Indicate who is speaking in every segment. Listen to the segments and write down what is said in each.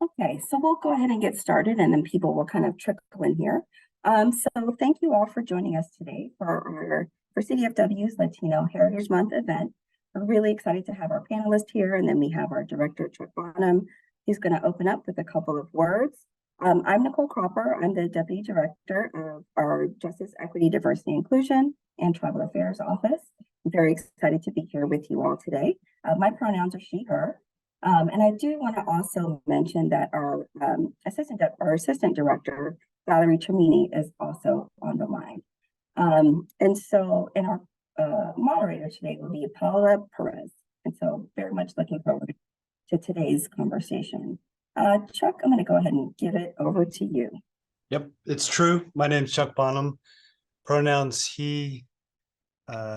Speaker 1: Okay, so we'll go ahead and get started and then people will kind of trickle in here. So thank you all for joining us today for CDFW's Latino Heritage Month event. We're really excited to have our panelists here, and then we have our director, Chuck Bonham. He's going to open up with a couple of words. I'm Nicole Cropper. I'm the Deputy Director of our Justice, Equity, Diversity, Inclusion, and Tribal Affairs Office. I'm very excited to be here with you all today. My pronouns are she, her. And I do want to also mention that our assistant director, Valerie Tremini, is also on the line. And our moderator today will be Paula Perez. And so very much looking forward to today's conversation. Chuck, I'm going to go ahead and give it over to you.
Speaker 2: Yep, it's true. My name's Chuck Bonham. Pronouns he,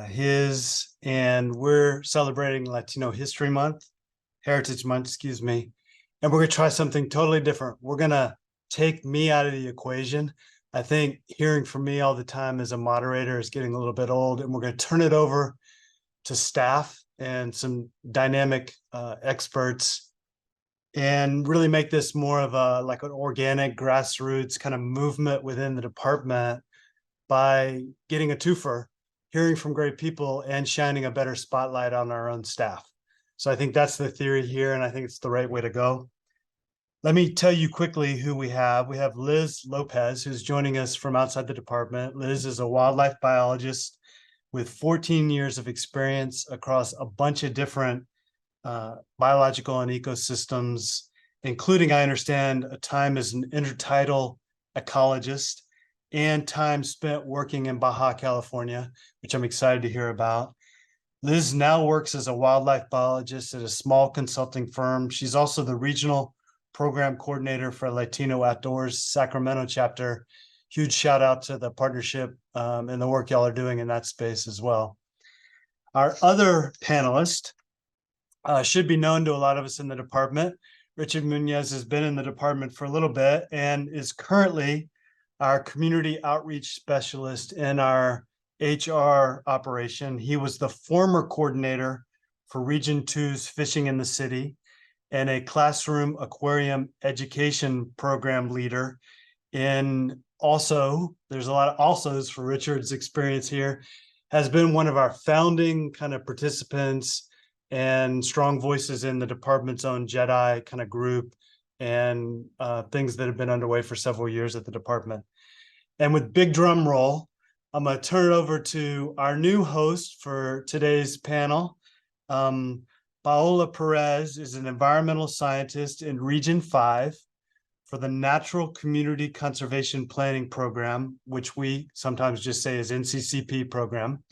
Speaker 2: his, and we're celebrating Latino History Month, Heritage Month, excuse me. And we're going to try something totally different. We're going to take me out of the equation. I think hearing from me all the time as a moderator is getting a little bit old, and we're going to turn it over to staff and some dynamic experts and really make this more of a like an organic grassroots kind of movement within the department by getting a twofer, hearing from great people and shining a better spotlight on our own staff. So I think that's the theory here, and I think it's the right way to go. Let me tell you quickly who we have. We have Liz Lopez, who's joining us from outside the department. Liz is a wildlife biologist with 14 years of experience across a bunch of different biological and ecosystems, including, I understand, a time as an intertidal ecologist and time spent working in Baja California, which I'm excited to hear about. Liz now works as a wildlife biologist at a small consulting firm. She's also the regional program coordinator for Latino Outdoors Sacramento chapter. Huge shout out to the partnership and the work y'all are doing in that space as well. Our other panelist should be known to a lot of us in the department. Richard Munoz has been in the department for a little bit and is currently our community outreach specialist in our HR operation. He was the former coordinator for Region 2's Fishing in the City and a classroom aquarium education program leader. And also, there's a lot of alsos for Richard's experience here, has been one of our founding kind of participants and strong voices in the department's own JEDI kind of group and things that have been underway for several years at the department. And with big drum roll, I'm going to turn it over to our new host for today's panel. Paola Perez is an environmental scientist in Region 5 for the Natural Community Conservation Planning Program, which we sometimes just say is NCCP program.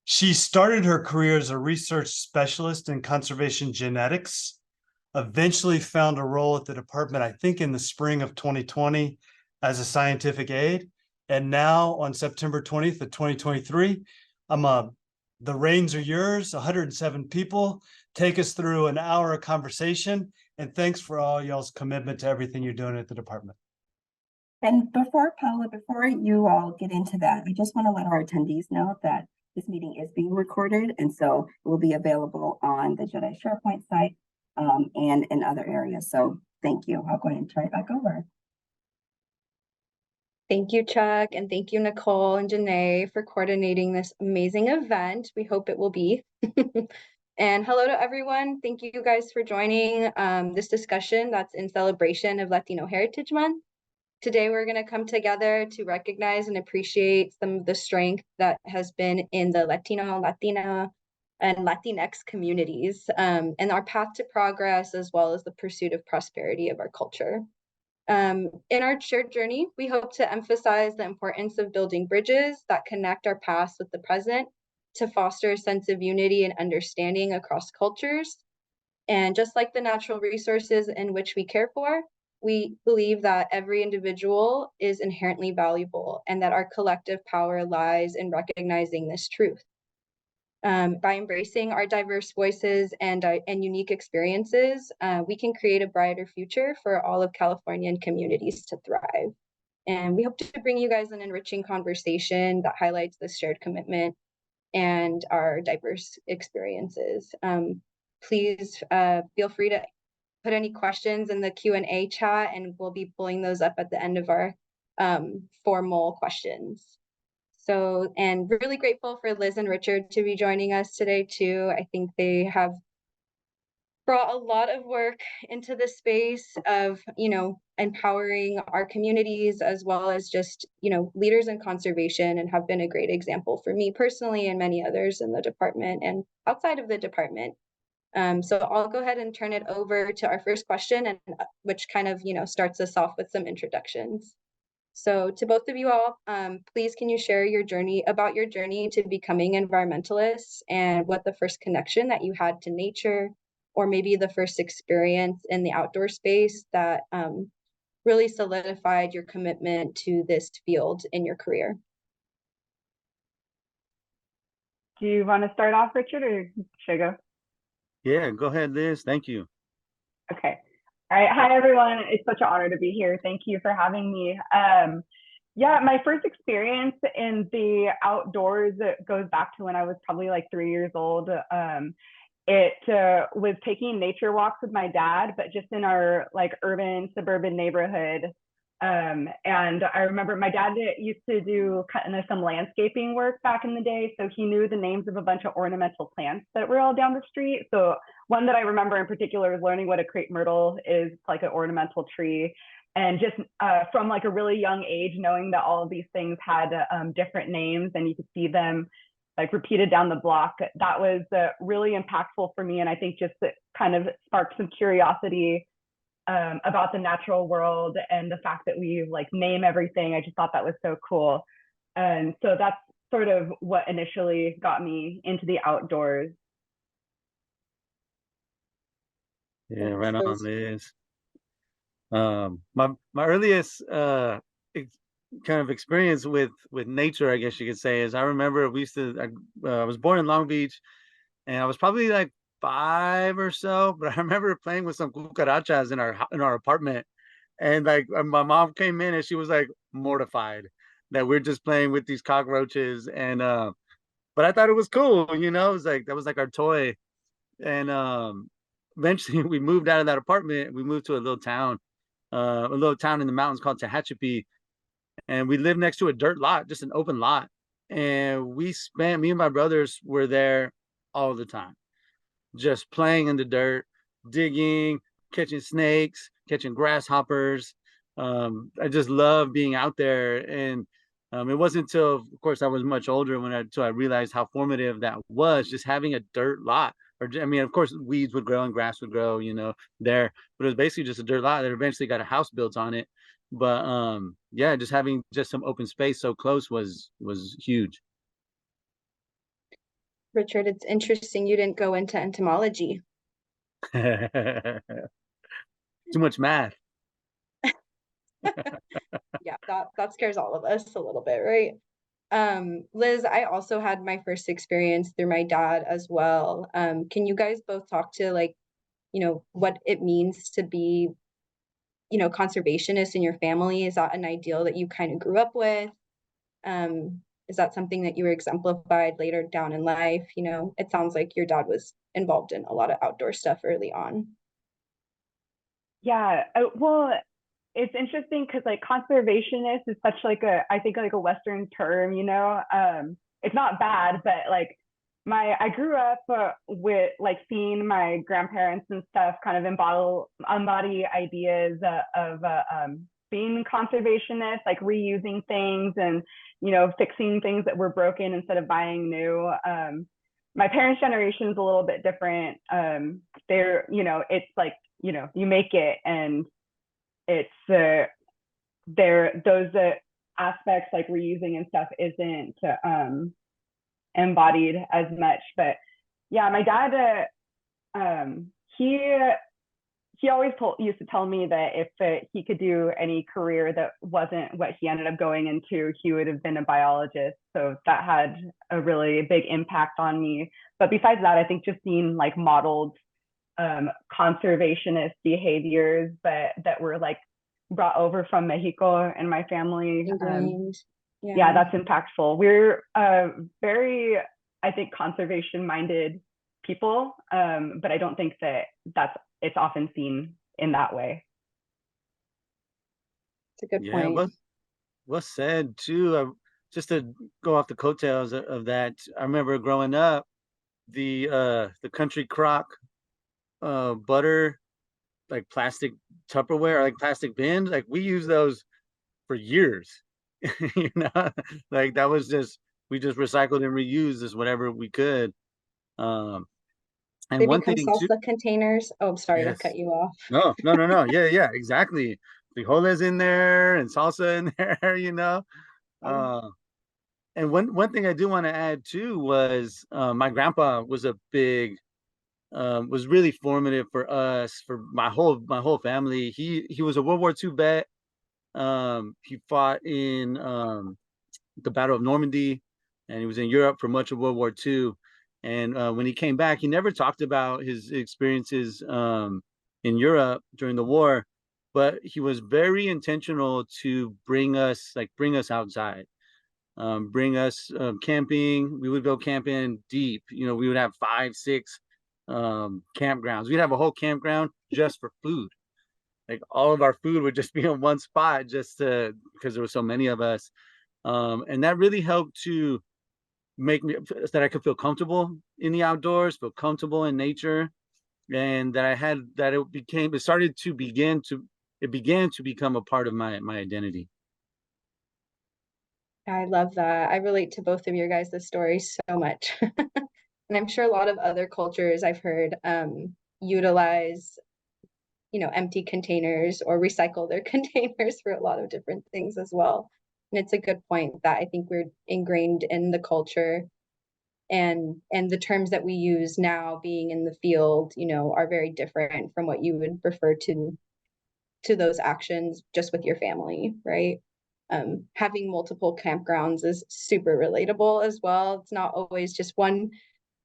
Speaker 2: She started her career as a research specialist in conservation genetics, eventually found a role at the department, I think in the spring of 2020, as a scientific aide. And now on September 20th of 2023, the reins are yours, 107 people. Take us through an hour of conversation. And thanks for all y'all's commitment to everything you're doing at the department.
Speaker 1: And before you all get into that, I just want to let our attendees know that this meeting is being recorded, and so it will be available on the JEDI SharePoint site and in other areas. So thank you. I'll go ahead and turn it back over.
Speaker 3: Thank you, Chuck, and thank you, Nicole and Janae, for coordinating this amazing event. We hope it will be. And hello to everyone. Thank you guys for joining this discussion that's in celebration of Latino Heritage Month. Today, we're going to come together to recognize and appreciate some of the strength that has been in the Latino, Latina, and Latinx communities and our path to progress, as well as the pursuit of prosperity of our culture. In our shared journey, we hope to emphasize the importance of building bridges that connect our past with the present to foster a sense of unity and understanding across cultures. And just like the natural resources in which we care for, we believe that every individual is inherently valuable and that our collective power lies in recognizing this truth. By embracing our diverse voices and unique experiences, we can create a brighter future for all of Californian communities to thrive. And we hope to bring you guys an enriching conversation that highlights this shared commitment and our diverse experiences. Please feel free to put any questions in the Q&A chat, and we'll be pulling those up at the end of our formal questions. So, and really grateful for Liz and Richard to be joining us today too. I think they have brought a lot of work into the space of, empowering our communities, as well as just, leaders in conservation, and have been a great example for me personally and many others in the department and outside of the department. So I'll go ahead and turn it over to our first question, and which kind of, starts us off with some introductions. So to both of you all, please can you share your journey to becoming environmentalists, and what the first connection that you had to nature, or maybe the first experience in the outdoor space that really solidified your commitment to this field in your career?
Speaker 4: Do you want to start off, Richard, or should I go?
Speaker 5: Yeah, go ahead, Liz. Thank you.
Speaker 4: Okay. All right. Hi, everyone. It's such an honor to be here. Thank you for having me. Yeah, my first experience in the outdoors goes back to when I was probably like 3 years old. It was taking nature walks with my dad, but just in our like urban suburban neighborhood. And I remember my dad used to do kind of some landscaping work back in the day. So he knew the names of a bunch of ornamental plants that were all down the street. So one that I remember in particular is learning what a crepe myrtle is, like an ornamental tree. And just from like a really young age, knowing that all of these things had different names and you could see them like repeated down the block, that was really impactful for me. And I think just that kind of sparked some curiosity about the natural world and the fact that we like name everything. I just thought that was so cool. And so that's sort of what initially got me into the outdoors.
Speaker 5: Yeah, right on, Liz. My earliest kind of experience with nature, I guess you could say, is I remember I was born in Long Beach, and I was probably like 5 or so, but I remember playing with some cucarachas in our apartment, and like my mom came in and she was like mortified that we're just playing with these cockroaches, and but I thought it was cool, it was like that was like our toy. And eventually we moved out of that apartment. We moved to a little town in the mountains called Tehachapi, and we lived next to a dirt lot, just an open lot. And me and my brothers were there all the time, just playing in the dirt, digging, catching snakes, catching grasshoppers. I just love being out there. And it wasn't until, of course, I was much older until I realized how formative that was, just having a dirt lot. I mean, of course, weeds would grow and grass would grow, there, but it was basically just a dirt lot that eventually got a house built on it. But yeah, just having just some open space so close was huge.
Speaker 3: Richard, it's interesting you didn't go into entomology.
Speaker 5: Too much math.
Speaker 3: Yeah, that scares all of us a little bit, right? Liz, I also had my first experience through my dad as well. Can you guys both talk to like, what it means to be, conservationist in your family? Is that an ideal that you kind of grew up with? Is that something that you were exemplified later down in life? It sounds like your dad was involved in a lot of outdoor stuff early on.
Speaker 4: Yeah, well, it's interesting because like conservationist is such like I think like a Western term, it's not bad, but like I grew up with like seeing my grandparents and stuff kind of embody ideas of being conservationist, like reusing things and, fixing things that were broken instead of buying new. My parents' generation is a little bit different. They're, it's like, you make it, and it's those aspects like reusing and stuff isn't embodied as much. But yeah, my dad, he always used to tell me that if he could do any career that wasn't what he ended up going into, he would have been a biologist. So that had a really big impact on me. But besides that, I think just seeing like modeled conservationist behaviors, but that were like brought over from Mexico and my family. Yeah, that's impactful. We're very, I think, conservation minded people. But I don't think that it's often seen in that way.
Speaker 3: It's a good
Speaker 5: Yeah,
Speaker 3: point.
Speaker 5: well said too. Just to go off the coattails of that, I remember growing up, the country crock butter, like plastic Tupperware, like plastic bins, like we use those for years. You know, like that was just, we just recycled and reused as whatever we could. Um, and
Speaker 3: They
Speaker 5: one
Speaker 3: become
Speaker 5: thing too,
Speaker 3: salsa containers. Oh, I'm sorry to
Speaker 5: yes,
Speaker 3: cut you off.
Speaker 5: no, yeah, exactly. Frijoles in there and salsa in there, you know. Uh, and one thing I do want to add too was my grandpa was a big was really formative for us, for my whole family. He was a World War II vet. He fought in the Battle of Normandy, and he was in Europe for much of World War II. And when he came back, he never talked about his experiences in Europe during the war, but he was very intentional to bring us outside, bring us camping. We would go camping deep. You know, we would have 5, 6 campgrounds. We'd have a whole campground just for food. Like all of our food would just be in one spot, just because there were so many of us. And that really helped to make me that I could feel comfortable in the outdoors, feel comfortable in nature, and that I had that it began to become a part of my identity.
Speaker 3: I love that. I relate to both of your guys' stories so much. And I'm sure a lot of other cultures I've heard utilize, empty containers or recycle their containers for a lot of different things as well. And it's a good point that I think we're ingrained in the culture, and the terms that we use now being in the field, are very different from what you would refer to those actions just with your family, right? Having multiple campgrounds is super relatable as well. It's not always just one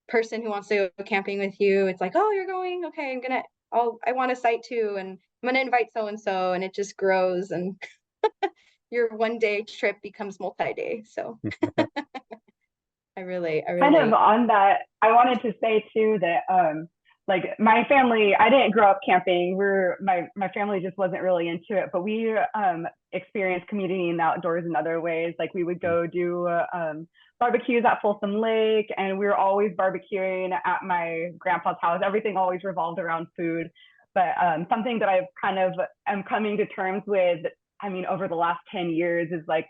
Speaker 3: person who wants to go camping with you. It's like, oh, you're going, okay, I want a site too, and I'm gonna invite so and so, and it just grows, and your one day trip becomes multi-day. So I relate.
Speaker 4: Kind of on that, I wanted to say too that like my family, I didn't grow up camping. My family just wasn't really into it, but we experienced community in the outdoors in other ways. Like we would go do barbecues at Folsom Lake, and we were always barbecuing at my grandpa's house. Everything always revolved around food. But something that I've kind of am coming to terms with, I mean, over the last 10 years is like,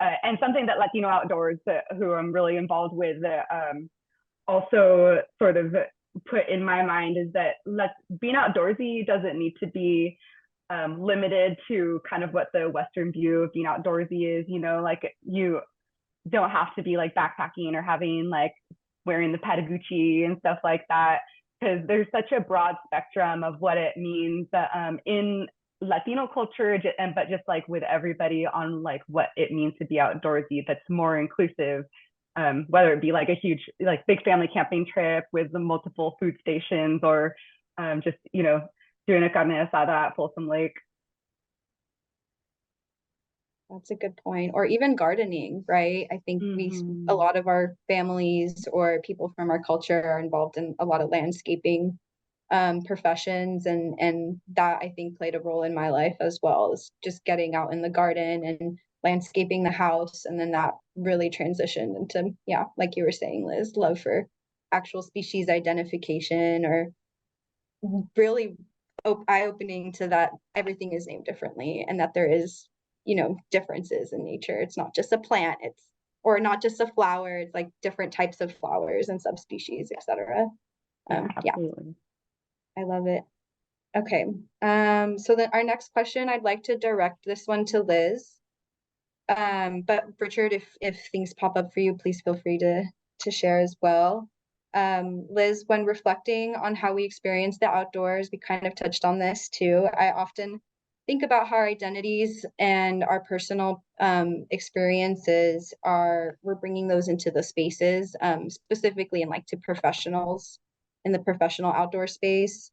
Speaker 4: and something that Latino Outdoors, who I'm really involved with, also sort of put in my mind is that being outdoorsy doesn't need to be limited to kind of what the Western view of being outdoorsy is. Like you don't have to be like backpacking or having like wearing the Patagucci and stuff like that, because there's such a broad spectrum of what it means in Latino culture, but just like with everybody on like what it means to be outdoorsy, that's more inclusive, whether it be like a huge, like big family camping trip with the multiple food stations, or just, doing a carne asada at Folsom Lake.
Speaker 3: That's a good point. Or even gardening, right? I think a lot of our families or people from our culture are involved in a lot of landscaping professions, and that I think played a role in my life as well, as just getting out in the garden and landscaping the house. And then that really transitioned into, yeah, like you were saying, Liz, love for actual species identification, or really eye-opening to that everything is named differently, and that there is, differences in nature. It's not just a plant, or not just a flower, it's like different types of flowers and subspecies, etc. Yeah, I love it. Okay, so then our next question, I'd like to direct this one to Liz. But Richard, if things pop up for you, please feel free to share as well. Liz, when reflecting on how we experience the outdoors, we kind of touched on this too. I often think about how our identities and our personal experiences we're bringing those into the spaces, specifically in like to professionals in the professional outdoor space.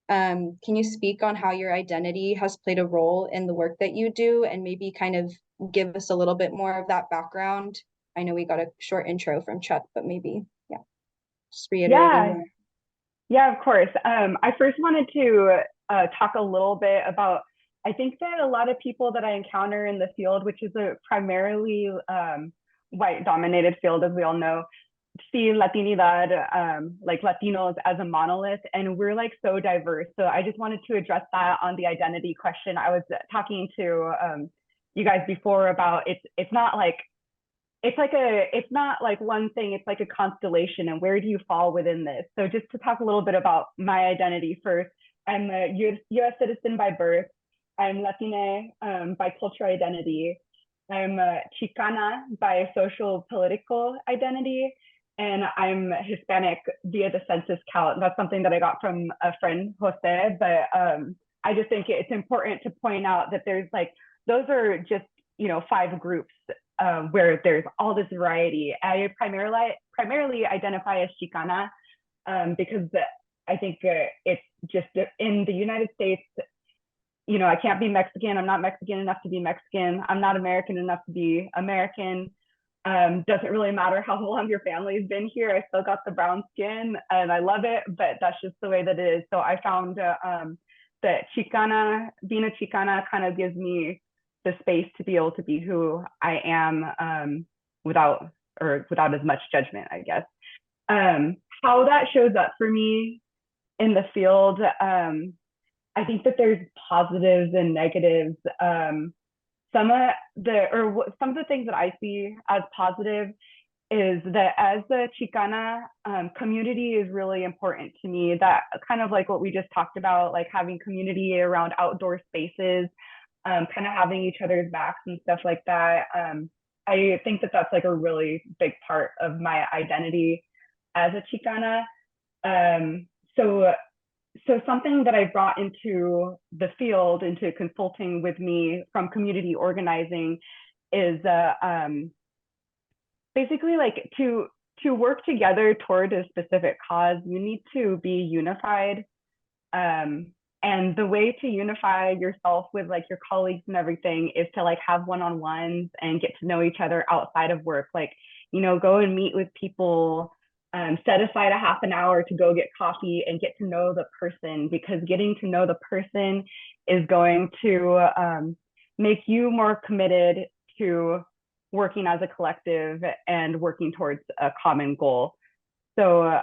Speaker 3: Can you speak on how your identity has played a role in the work that you do, and maybe kind of give us a little bit more of that background? I know we got a short intro from Chuck, but maybe, yeah, just reiterating.
Speaker 4: Yeah, Yeah, of course. I first wanted to talk a little bit about, I think that a lot of people that I encounter in the field, which is a primarily white dominated field, as we all know, see Latinidad, like Latinos as a monolith, and we're like so diverse. So I just wanted to address that on the identity question. I was talking to you guys before about it's not like it's not like one thing, it's like a constellation, and where do you fall within this? So just to talk a little bit about my identity first, I'm a US citizen by birth. I'm Latina by cultural identity. I'm Chicana by social political identity, and I'm Hispanic via the census count. That's something that I got from a friend, Jose, but I just think it's important to point out that there's like, those are just, 5 groups where there's all this variety. I primarily identify as Chicana because I think it's just in the United States, I can't be Mexican. I'm not Mexican enough to be Mexican. I'm not American enough to be American. Doesn't really matter how long your family's been here. I still got the brown skin and I love it, but that's just the way that it is. So I found that being a Chicana kind of gives me the space to be able to be who I am without as much judgment, I guess. How that shows up for me in the field, I think that there's positives and negatives. Some of the things that I see as positive is that as the Chicana, community is really important to me. That kind of like what we just talked about, like having community around outdoor spaces, kind of having each other's backs and stuff like that. I think that that's like a really big part of my identity as a Chicana. So something that I brought into the field, into consulting with me from community organizing, is basically like to work together toward a specific cause, you need to be unified. And the way to unify yourself with like your colleagues and everything is to like have one-on-ones and get to know each other outside of work. Like, go and meet with people, set aside a half an hour to go get coffee and get to know the person, because getting to know the person is going to make you more committed to working as a collective and working towards a common goal. So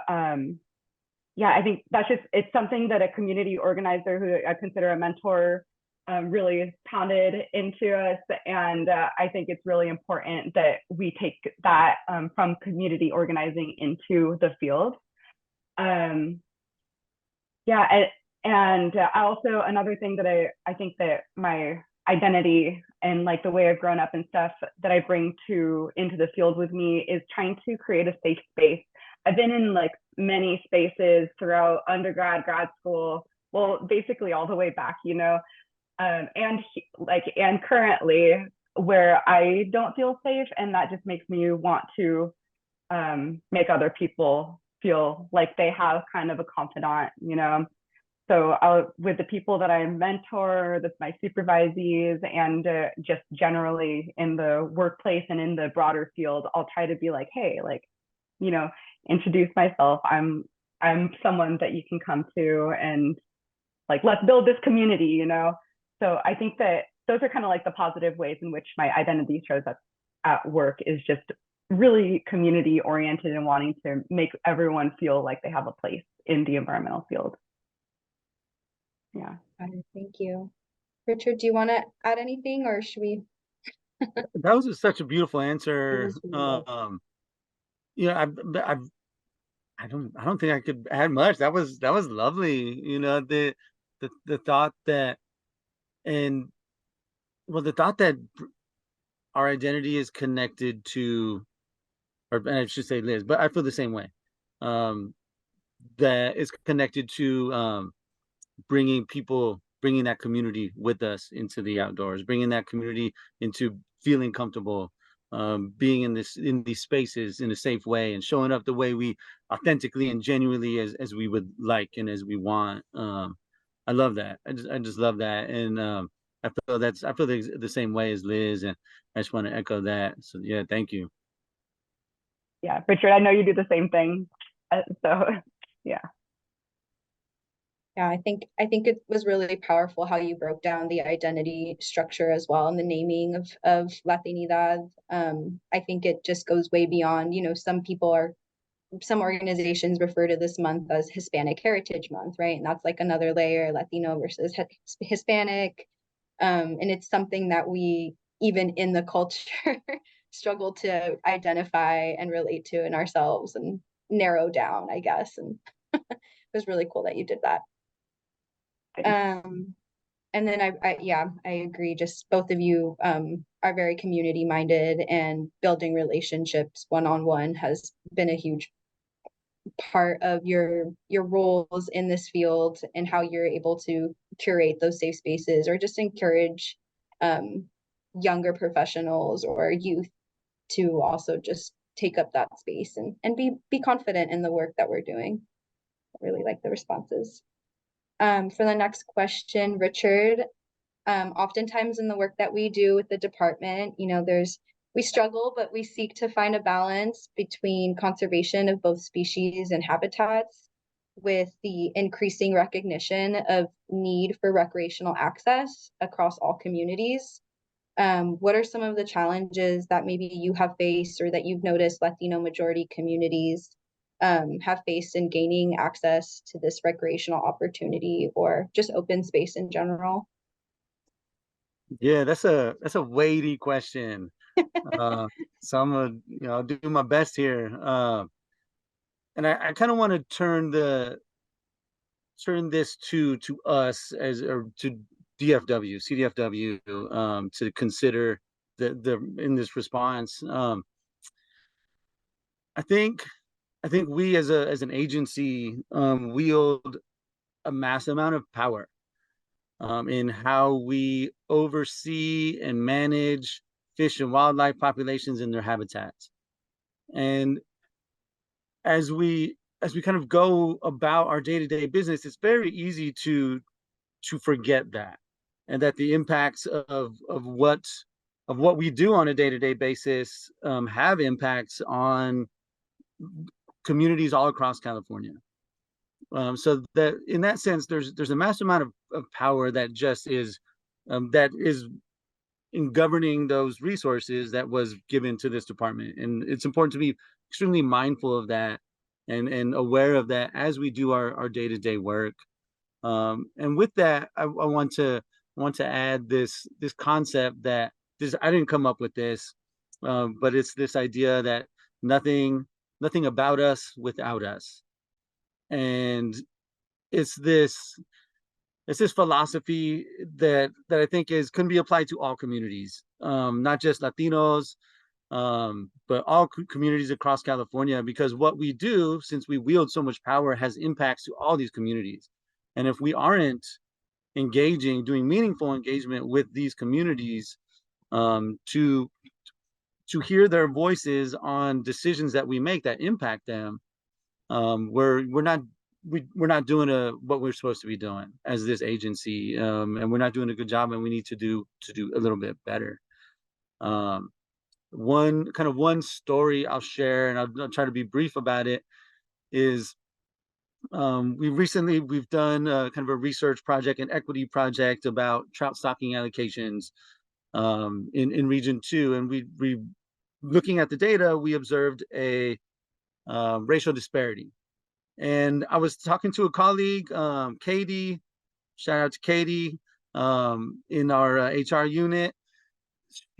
Speaker 4: yeah, I think it's something that a community organizer who I consider a mentor really pounded into us. And I think it's really important that we take that from community organizing into the field. Yeah, and also another thing that I think that my identity and like the way I've grown up and stuff that I bring into the field with me is trying to create a safe space. I've been in like many spaces throughout undergrad, grad school, well, basically all the way back, and currently where I don't feel safe, and that just makes me want to make other people feel like they have kind of a confidant, So with the people that I mentor, my supervisees, and just generally in the workplace and in the broader field, I'll try to be like, hey, like, introduce myself. I'm someone that you can come to, and like, let's build this community, So I think that those are kind of like the positive ways in which my identity shows up at work, is just really community oriented and wanting to make everyone feel like they have a place in the environmental field. Yeah.
Speaker 3: Thank you. Richard, do you want to add anything, or should we?
Speaker 5: That was such a beautiful answer. I don't think I could add much. That was lovely. The thought that, and well, the thought that our identity is connected to, or I should say Liz, but I feel the same way. That is connected to bringing that community with us into the outdoors, bringing that community into feeling comfortable, being in these spaces in a safe way, and showing up the way we authentically and genuinely as we would like and as we want. I love that. I just love that, and I feel the same way as Liz, and I just want to echo that. So yeah, thank you.
Speaker 4: Yeah, Richard, I know you do the same thing. So yeah.
Speaker 3: Yeah, I think it was really powerful how you broke down the identity structure as well and the naming of Latinidad. I think it just goes way beyond, some organizations refer to this month as Hispanic Heritage Month, right? And that's like another layer, Latino versus Hispanic. And it's something that we, even in the culture, struggle to identify and relate to in ourselves and narrow down, I guess. And it was really cool that you did that. And then I agree. Just both of you are very community minded, and building relationships one-on-one has been a huge part of your roles in this field, and how you're able to curate those safe spaces or just encourage younger professionals or youth to also just take up that space and be confident in the work that we're doing. I really like the responses. For the next question, Richard, oftentimes in the work that we do with the department, we struggle, but we seek to find a balance between conservation of both species and habitats with the increasing recognition of need for recreational access across all communities. What are some of the challenges that maybe you have faced or that you've noticed Latino majority communities have faced in gaining access to this recreational opportunity or just open space in general?
Speaker 5: Yeah, that's a weighty question. So I'm gonna, I'll do my best here. And I kind of want to turn this to us as, or to CDFW, to consider the in this response. I think we as an agency wield a massive amount of power in how we oversee and manage fish and wildlife populations in their habitats. And as we kind of go about our day-to-day business, it's very easy to forget that, and that the impacts of what we do on a day-to-day basis have impacts on communities all across California. So that in that sense, there's a massive amount of power that just is that is in governing those resources that was given to this department. And it's important to be extremely mindful of that and aware of that as we do our day-to-day work. And with that, I want to add this concept that I didn't come up with this, but it's this idea that nothing about us without us. And it's this philosophy that I think can be applied to all communities, not just Latinos, but all communities across California, because what we do, since we wield so much power, has impacts to all these communities. And if we aren't doing meaningful engagement with these communities, to hear their voices on decisions that we make that impact them, we're not doing what we're supposed to be doing as this agency, and we're not doing a good job, and we need to do a little bit better. One story I'll share, and I'll try to be brief about it, is we've done kind of a research project, an equity project about trout stocking allocations in Region 2, and we looking at the data, we observed a racial disparity. And I was talking to a colleague, Katie, shout out to Katie, in our HR unit.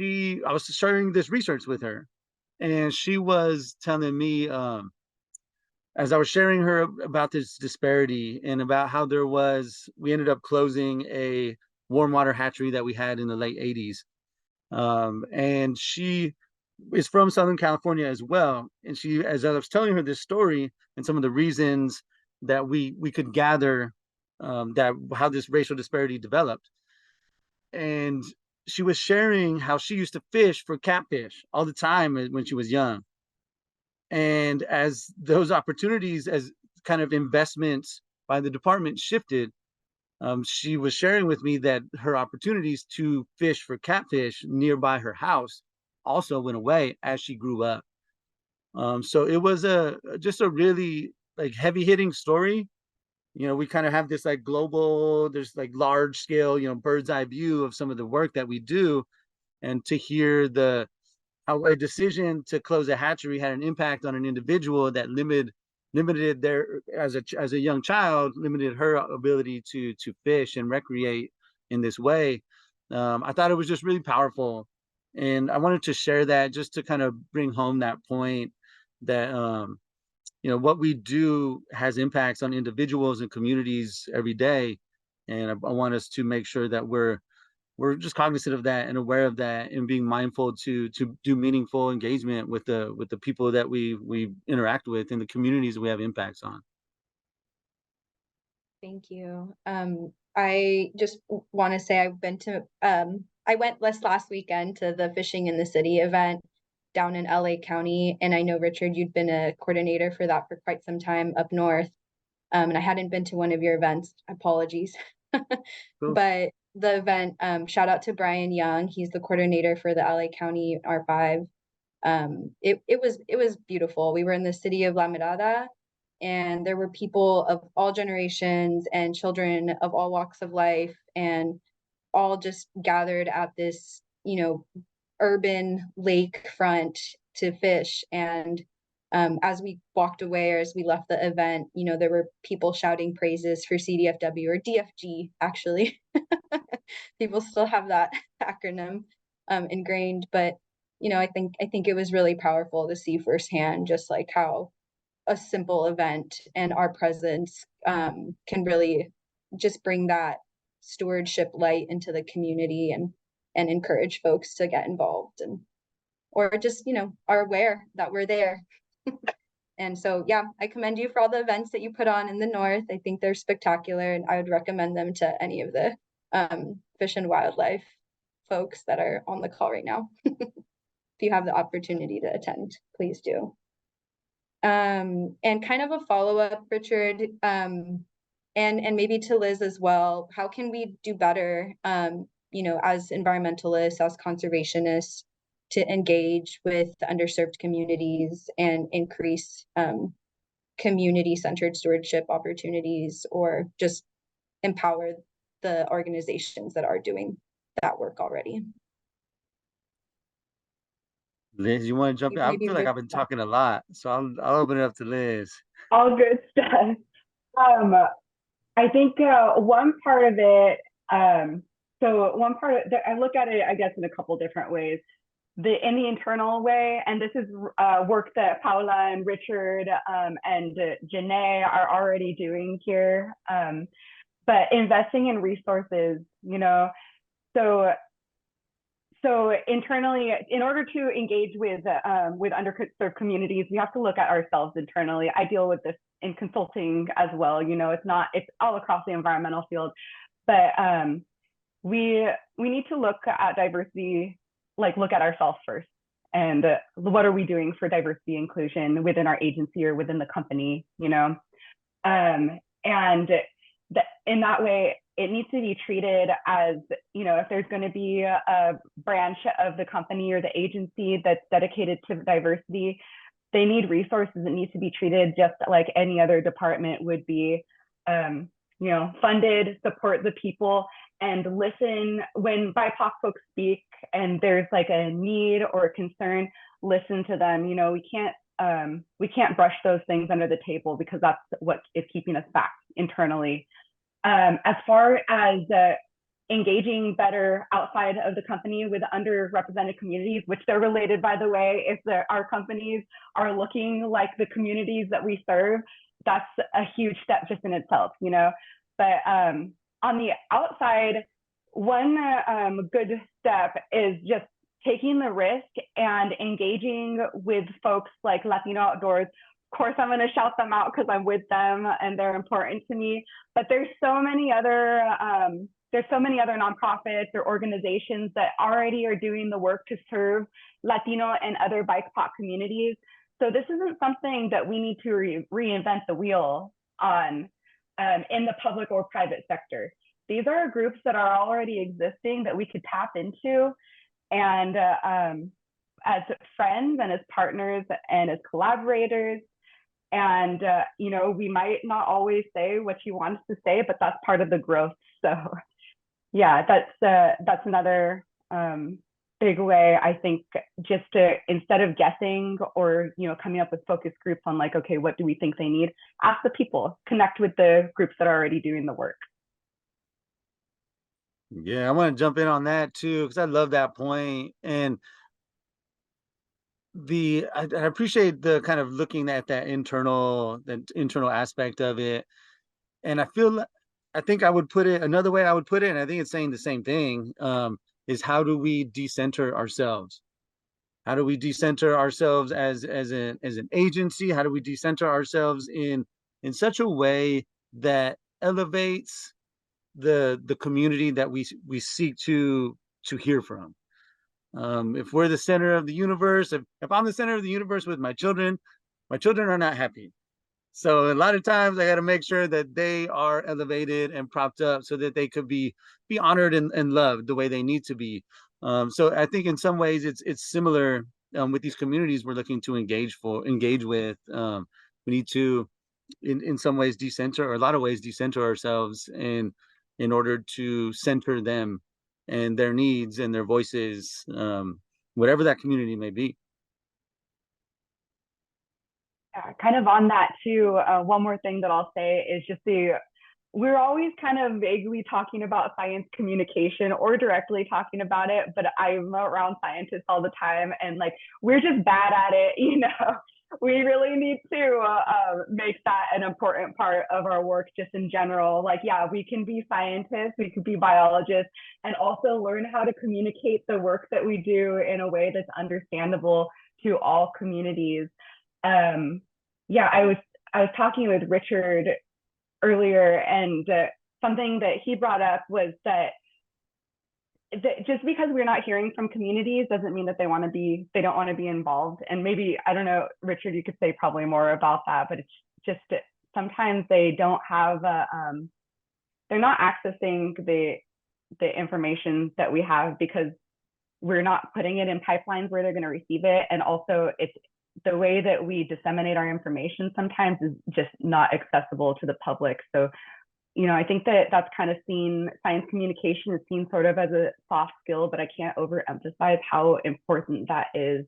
Speaker 5: I was sharing this research with her, and she was telling me, as I was sharing her about this disparity and about how we ended up closing a warm water hatchery that we had in the late 80s. And she is from Southern California as well. And as I was telling her this story and some of the reasons that we could gather how this racial disparity developed. And she was sharing how she used to fish for catfish all the time when she was young. And as those opportunities, as kind of investments by the department shifted, she was sharing with me that her opportunities to fish for catfish nearby her house also went away as she grew up. So it was just a really heavy hitting story, you know, we kind of have this like global, there's like large scale, you know, bird's eye view of some of the work that we do. And to hear how a decision to close a hatchery had an impact on an individual that limited their, as a young child, limited her ability to fish and recreate in this way. I thought it was just really powerful. And I wanted to share that just to kind of bring home that point that, you know, what we do has impacts on individuals and communities every day. And I want us to make sure that we're just cognizant of that and aware of that, and being mindful to do meaningful engagement with the people that we interact with and the communities we have impacts on.
Speaker 3: Thank you. I just want to say I went last weekend to the Fishing in the City event down in LA County, and I know, Richard, you'd been a coordinator for that for quite some time up north. And I hadn't been to one of your events. Apologies.
Speaker 5: Cool.
Speaker 3: But the event, shout out to Brian Young. He's the coordinator for the LA County R5. It was beautiful. We were in the city of La Mirada, and there were people of all generations and children of all walks of life, and all just gathered at this, you know, urban lakefront to fish. And as we walked away, or as we left the event, you know, there were people shouting praises for CDFW, or DFG, actually. People still have that acronym ingrained, but you know, I think it was really powerful to see firsthand just like how a simple event and our presence can really just bring that stewardship light into the community, and encourage folks to get involved, and or just, you know, are aware that we're there. And so, yeah, I commend you for all the events that you put on in the North. I think they're spectacular, and I would recommend them to any of the fish and wildlife folks that are on the call right now. If you have the opportunity to attend, please do. And kind of a follow-up, Richard, and maybe to Liz as well, how can we do better, you know, as environmentalists, as conservationists, to engage with the underserved communities and increase community-centered stewardship opportunities, or just empower the organizations that are doing that work already?
Speaker 5: Liz, you want to jump in? I feel like I've been talking a lot, so I'll open it up to Liz.
Speaker 4: All good stuff. I think one part of it, I look at it, I guess, in a couple different ways. In the internal way, and this is work that Paula and Richard and Janae are already doing here, but investing in resources, you know, so internally, in order to engage with underserved communities, we have to look at ourselves internally. I deal with this in consulting as well, you know, it's all across the environmental field, but we need to look at diversity, like look at ourselves first, and what are we doing for diversity inclusion within our agency or within the company, you know, and in that way it needs to be treated as, you know, if there's going to be a branch of the company or the agency that's dedicated to diversity, they need resources that need to be treated just like any other department would be, you know, funded, support the people, and listen when BIPOC folks speak and there's like a need or a concern, listen to them. You know, we can't brush those things under the table, because that's what is keeping us back internally. As far as engaging better outside of the company with underrepresented communities, which they're related, by the way, if our companies are looking like the communities that we serve, that's a huge step just in itself, you know. But on the outside, one good step is just taking the risk and engaging with folks like Latino Outdoors. Of course, I'm going to shout them out because I'm with them and they're important to me. But there's so many other nonprofits or organizations that already are doing the work to serve Latino and other BIPOC communities. So this isn't something that we need to reinvent the wheel on in the public or private sector. These are groups that are already existing that we could tap into, and as friends and as partners and as collaborators, And, you know, we might not always say what you want us to say, but that's part of the growth. So yeah, that's another big way, I think, just to, instead of guessing or, you know, coming up with focus groups on like, okay, what do we think they need? Ask the people, connect with the groups that are already doing the work.
Speaker 5: Yeah, I want to jump in on that too, because I love that point. And I appreciate the kind of looking at that internal aspect of it. And I think I would put it another way I would put it, and I think it's saying the same thing, is how do we decenter ourselves? How do we decenter ourselves as an agency? How do we decenter ourselves in such a way that elevates the community that we seek to hear from? If we're the center of the universe, if I'm the center of the universe with my children are not happy. So a lot of times I got to make sure that they are elevated and propped up so that they could be honored and loved the way they need to be. So I think in some ways it's similar with these communities we're looking to engage with. We need to, in some ways, decenter, or a lot of ways, decenter ourselves in order to center them and their needs and their voices, whatever that community may be.
Speaker 4: Kind of on that too, one more thing that I'll say is just we're always kind of vaguely talking about science communication or directly talking about it, but I'm around scientists all the time and like, we're just bad at it, you know? We really need to make that an important part of our work just in general. Like, yeah, we can be scientists, we could be biologists, and also learn how to communicate the work that we do in a way that's understandable to all communities. Yeah, I was talking with Richard earlier, and something that he brought up was that just because we're not hearing from communities doesn't mean that they don't want to be involved. And maybe, I don't know, Richard, you could say probably more about that, but it's just sometimes they don't have they're not accessing the information that we have because we're not putting it in pipelines where they're going to receive it. And also it's the way that we disseminate our information sometimes is just not accessible to the public. So, you know, I think that's kind of science communication is seen sort of as a soft skill, but I can't overemphasize how important that is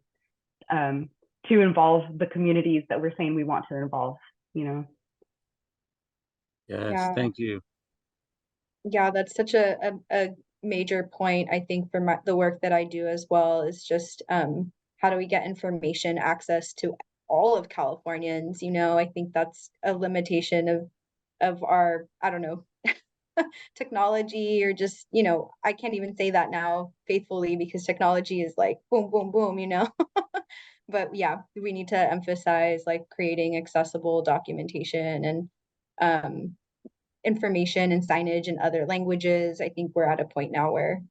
Speaker 4: to involve the communities that we're saying we want to involve, you know?
Speaker 5: Yes,
Speaker 3: Yeah.
Speaker 5: thank you.
Speaker 3: Yeah, that's such a major point, I think, for the work that I do as well, is just how do we get information access to all of Californians? You know, I think that's a limitation of our, I don't know, technology, or just, you know, I can't even say that now faithfully because technology is like boom, boom, boom, you know. But yeah, we need to emphasize like creating accessible documentation and information and signage in other languages. I think we're at a point now where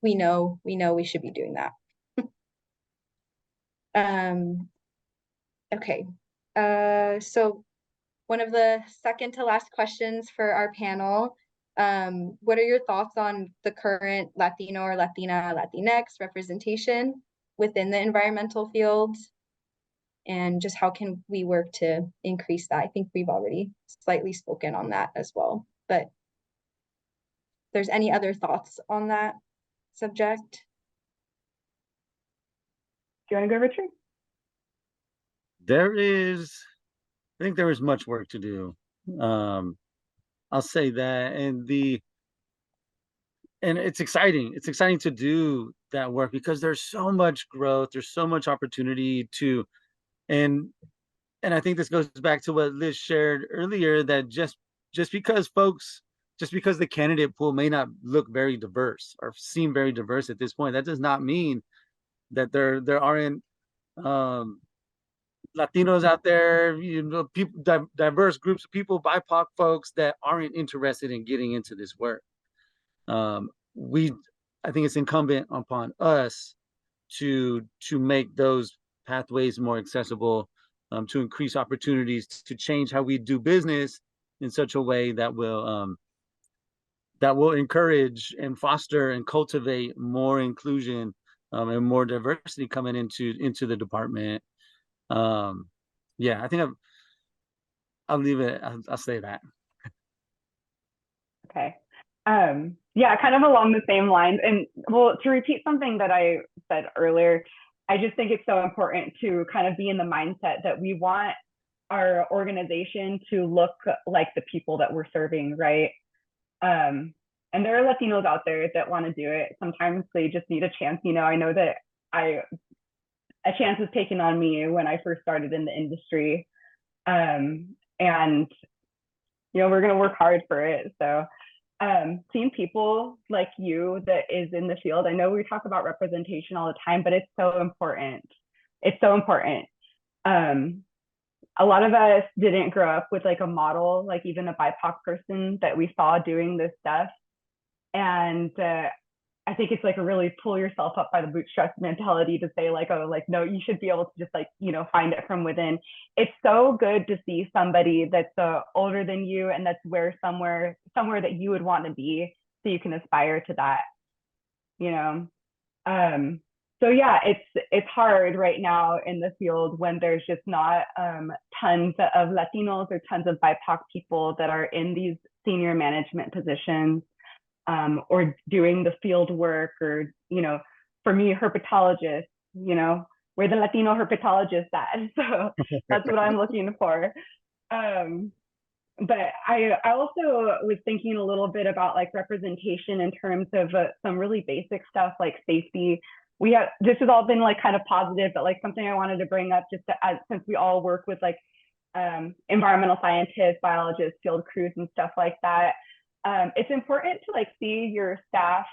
Speaker 3: we know we should be doing that. Okay. So one of the second to last questions for our panel, what are your thoughts on the current Latino or Latina, Latinx representation within the environmental field? And just how can we work to increase that? I think we've already slightly spoken on that as well, but if there's any other thoughts on that subject?
Speaker 4: Do you want to go, Richard?
Speaker 5: I think there is much work to do. I'll say that, and it's exciting. It's exciting to do that work because there's so much growth, there's so much opportunity and I think this goes back to what Liz shared earlier, that just because the candidate pool may not look very diverse or seem very diverse at this point, that does not mean that there aren't Latinos out there, you know, people, diverse groups of people, BIPOC folks that aren't interested in getting into this work. I think it's incumbent upon us to make those pathways more accessible, to increase opportunities, to change how we do business in such a way that will encourage and foster and cultivate more inclusion and more diversity coming into the department. Yeah, I think I'll leave it. I'll say that.
Speaker 4: Okay. Yeah, kind of along the same lines. And well, to repeat something that I said earlier, I just think it's so important to kind of be in the mindset that we want our organization to look like the people that we're serving, right? And there are Latinos out there that want to do it. Sometimes they just need a chance. I know that a chance was taken on me when I first started in the industry. And we're going to work hard for it. So seeing people like you that is in the field, I know we talk about representation all the time, but it's so important. It's so important. A lot of us didn't grow up with like a model, like even a BIPOC person that we saw doing this stuff. And I think it's like a really pull yourself up by the bootstraps mentality to say like, oh, like, no, you should be able to just like, find it from within. It's so good to see somebody that's older than you and that's somewhere that you would want to be, so you can aspire to that, So yeah, it's hard right now in the field when there's just not tons of Latinos or tons of BIPOC people that are in these senior management positions. Or doing the field work, or, for me, herpetologist, where the Latino herpetologist at. So that's what I'm looking for. But I also was thinking a little bit about like representation in terms of some really basic stuff like safety. This has all been like kind of positive, but like something I wanted to bring up just since we all work with like environmental scientists, biologists, field crews and stuff like that. It's important to like see your staff,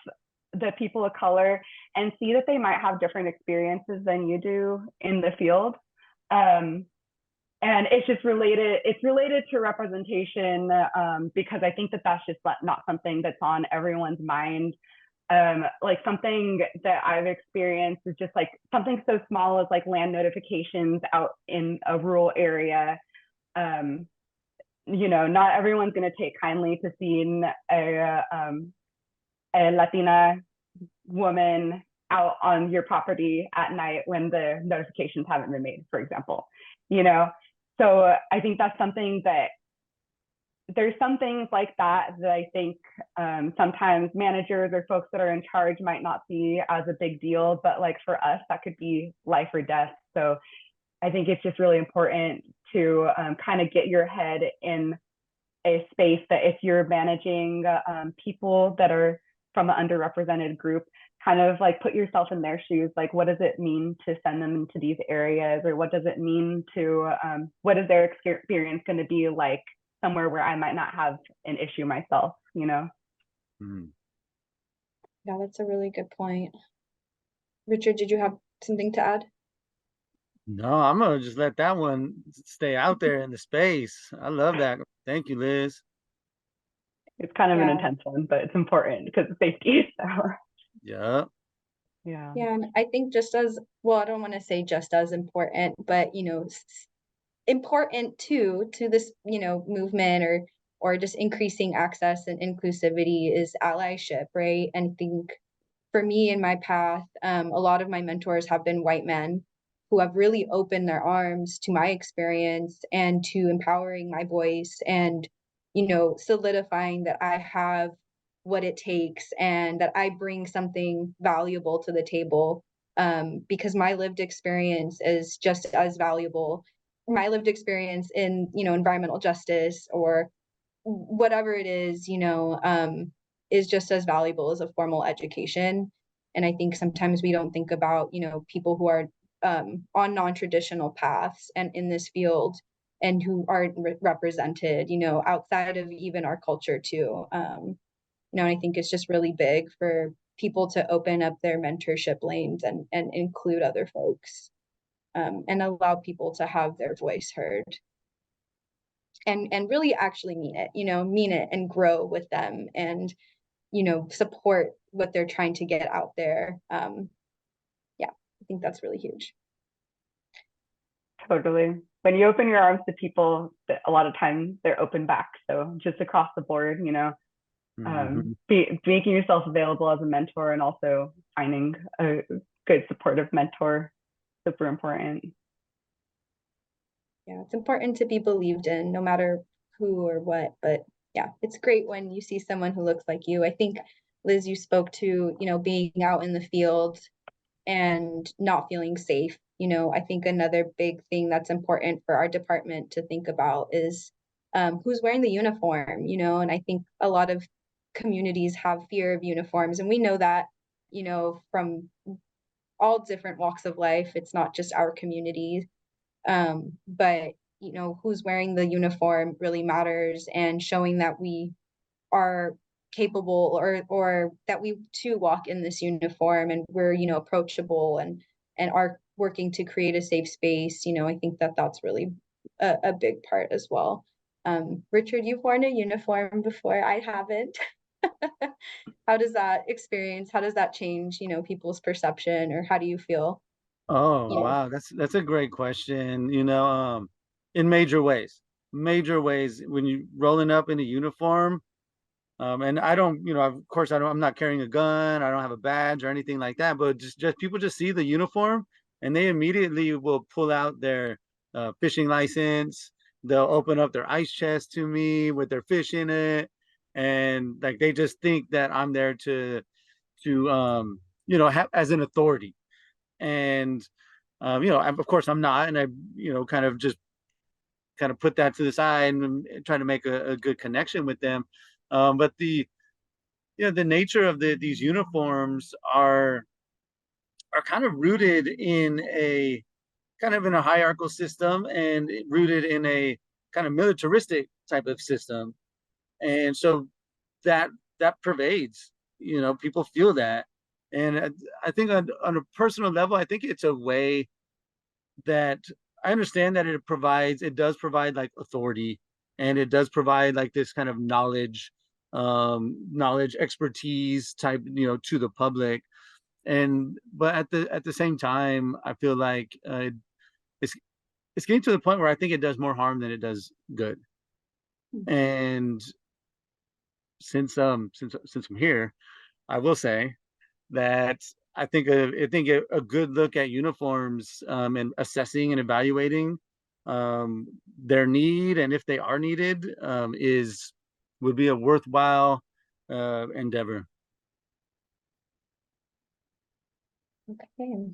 Speaker 4: the people of color, and see that they might have different experiences than you do in the field. And it's just related to representation, because I think that that's just not something that's on everyone's mind. Like something that I've experienced is just like something so small as like land notifications out in a rural area. Not everyone's going to take kindly to seeing a Latina woman out on your property at night when the notifications haven't been made, for example. So I think that's something that there's some things like that I think sometimes managers or folks that are in charge might not see as a big deal, but like for us, that could be life or death. So I think it's just really important to kind of get your head in a space that if you're managing people that are from an underrepresented group, kind of like put yourself in their shoes. Like, what does it mean to send them into these areas? Or what does it mean to, what is their experience going to be like somewhere where I might not have an issue myself,
Speaker 5: Mm.
Speaker 3: Yeah, that's a really good point. Richard, did you have something to add?
Speaker 5: No, I'm gonna just let that one stay out there in the space. I love that. Thank you, Liz.
Speaker 4: It's kind of an
Speaker 3: Yeah.
Speaker 4: intense one, but it's important because of safety. So
Speaker 5: Yeah.
Speaker 4: yeah.
Speaker 3: Yeah, and I think just as well, I don't want to say just as important, but important to this, movement or just increasing access and inclusivity is allyship, right? And I think for me in my path, a lot of my mentors have been white men who have really opened their arms to my experience and to empowering my voice and, solidifying that I have what it takes and that I bring something valuable to the table, because my lived experience is just as valuable. My lived experience in, environmental justice or whatever it is just as valuable as a formal education. And I think sometimes we don't think about, people who are on non-traditional paths and in this field and who aren't represented, outside of even our culture too. And I think it's just really big for people to open up their mentorship lanes and include other folks, and allow people to have their voice heard. And really actually mean it and grow with them and, support what they're trying to get out there. Yeah, I think that's really huge.
Speaker 4: Totally. When you open your arms to people, a lot of times they're open back. So just across the board, making yourself available as a mentor and also finding a good supportive mentor, super important.
Speaker 3: Yeah, it's important to be believed in no matter who or what, but yeah, it's great when you see someone who looks like you. I think, Liz, you spoke to, being out in the field and not feeling safe. I think another big thing that's important for our department to think about is who's wearing the uniform, and I think a lot of communities have fear of uniforms, and we know that, from all different walks of life. It's not just our community, but who's wearing the uniform really matters, and showing that we are capable, or that we too walk in this uniform and we're approachable and are working to create a safe space. I think that that's really a big part as well. Richard, you've worn a uniform before. I haven't. How does that change people's perception, or how do you feel?
Speaker 5: Oh,
Speaker 3: Yeah.
Speaker 5: wow, that's a great question. In major ways, when you rolling up in a uniform, and I don't, of course, I'm not carrying a gun, I don't have a badge or anything like that, but just people just see the uniform and they immediately will pull out their fishing license. They'll open up their ice chest to me with their fish in it, and like they just think that I'm there to have as an authority. And of course I'm not, and I kind of just kind of put that to the side and try to make a good connection with them. But the nature of these uniforms are kind of rooted in a hierarchical system, and rooted in a kind of militaristic type of system. And so that pervades, people feel that. And I think on a personal level, I think it's a way that I understand that it does provide like authority, and it does provide like this kind of knowledge expertise type, to the public. And but at the same time, I feel like it's it's getting to the point where I think it does more harm than it does good. And since I'm here, I will say that I think a good look at uniforms, and assessing and evaluating their need, and if they are needed, would be a worthwhile endeavor.
Speaker 3: Okay.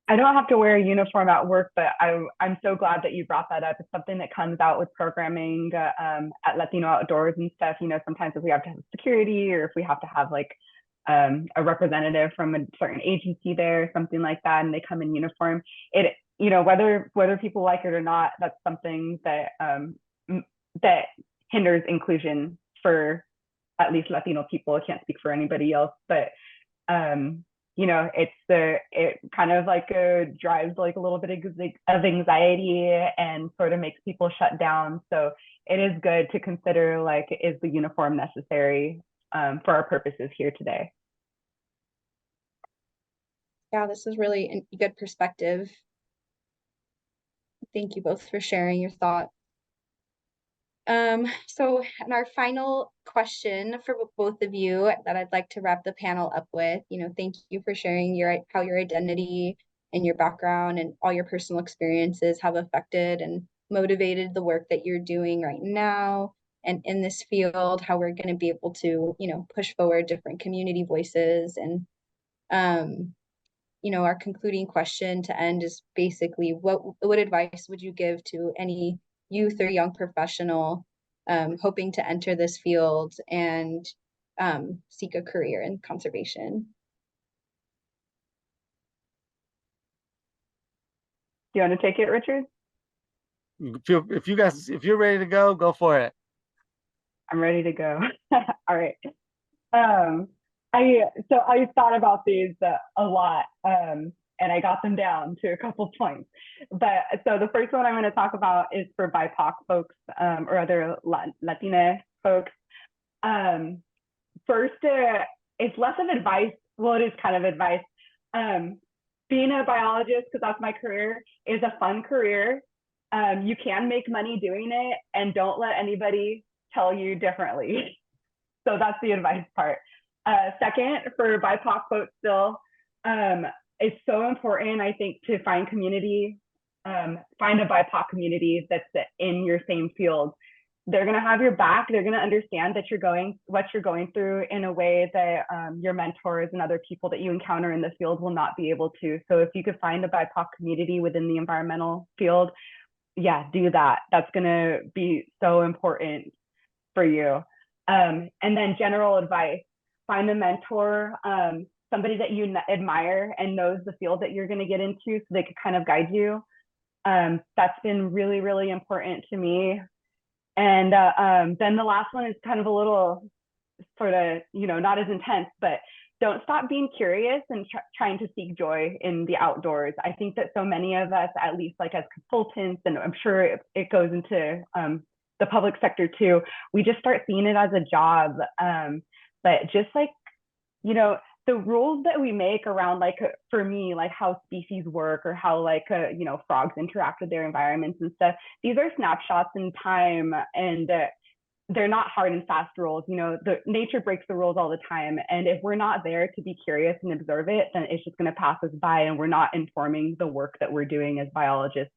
Speaker 4: I don't have to wear a uniform at work, but I'm so glad that you brought that up. It's something that comes out with programming at Latino Outdoors and stuff. Sometimes if we have to have security, or if we have to have like a representative from a certain agency there, something like that, and they come in uniform, whether people like it or not, that's something that that hinders inclusion for at least Latino people. I can't speak for anybody else, but it kind of like drives like a little bit of anxiety and sort of makes people shut down. So it is good to consider, like, is the uniform necessary for our purposes here today?
Speaker 3: Yeah, this is really a good perspective. Thank you both for sharing your thoughts. So and our final question for both of you that I'd like to wrap the panel up with, thank you for sharing how your identity and your background and all your personal experiences have affected and motivated the work that you're doing right now and in this field, how we're going to be able to, push forward different community voices. And our concluding question to end is basically, what advice would you give to any youth or young professional hoping to enter this field and seek a career in conservation?
Speaker 4: Do you want to take it, Richard?
Speaker 5: If you're ready to go for it.
Speaker 4: I'm ready to go. All right. I thought about these a lot, and I got them down to a couple points. But so the first one I'm going to talk about is for BIPOC folks, or other Latina folks. First, it's less of advice. Well, it is kind of advice. Being a biologist, because that's my career, is a fun career. You can make money doing it, and don't let anybody tell you differently. So that's the advice part. Second, for BIPOC folks still, it's so important, I think, to find community find a BIPOC community that's in your same field. They're going to have your back. They're going to understand that what you're going through in a way that your mentors and other people that you encounter in the field will not be able to. So if you could find a BIPOC community within the environmental field, yeah, do that. That's going to be so important for you. And then general advice, find a mentor, somebody that you admire and knows the field that you're going to get into so they can kind of guide you. That's been really, really important to me. And then the last one is kind of a little sort of, not as intense, but don't stop being curious and trying to seek joy in the outdoors. I think that so many of us, at least like as consultants, and I'm sure it goes into the public sector too, we just start seeing it as a job. But just like, the rules that we make around, like, for me, like how species work or how frogs interact with their environments and stuff, these are snapshots in time, and they're not hard and fast rules. The nature breaks the rules all the time. And if we're not there to be curious and observe it, then it's just going to pass us by, and we're not informing the work that we're doing as biologists,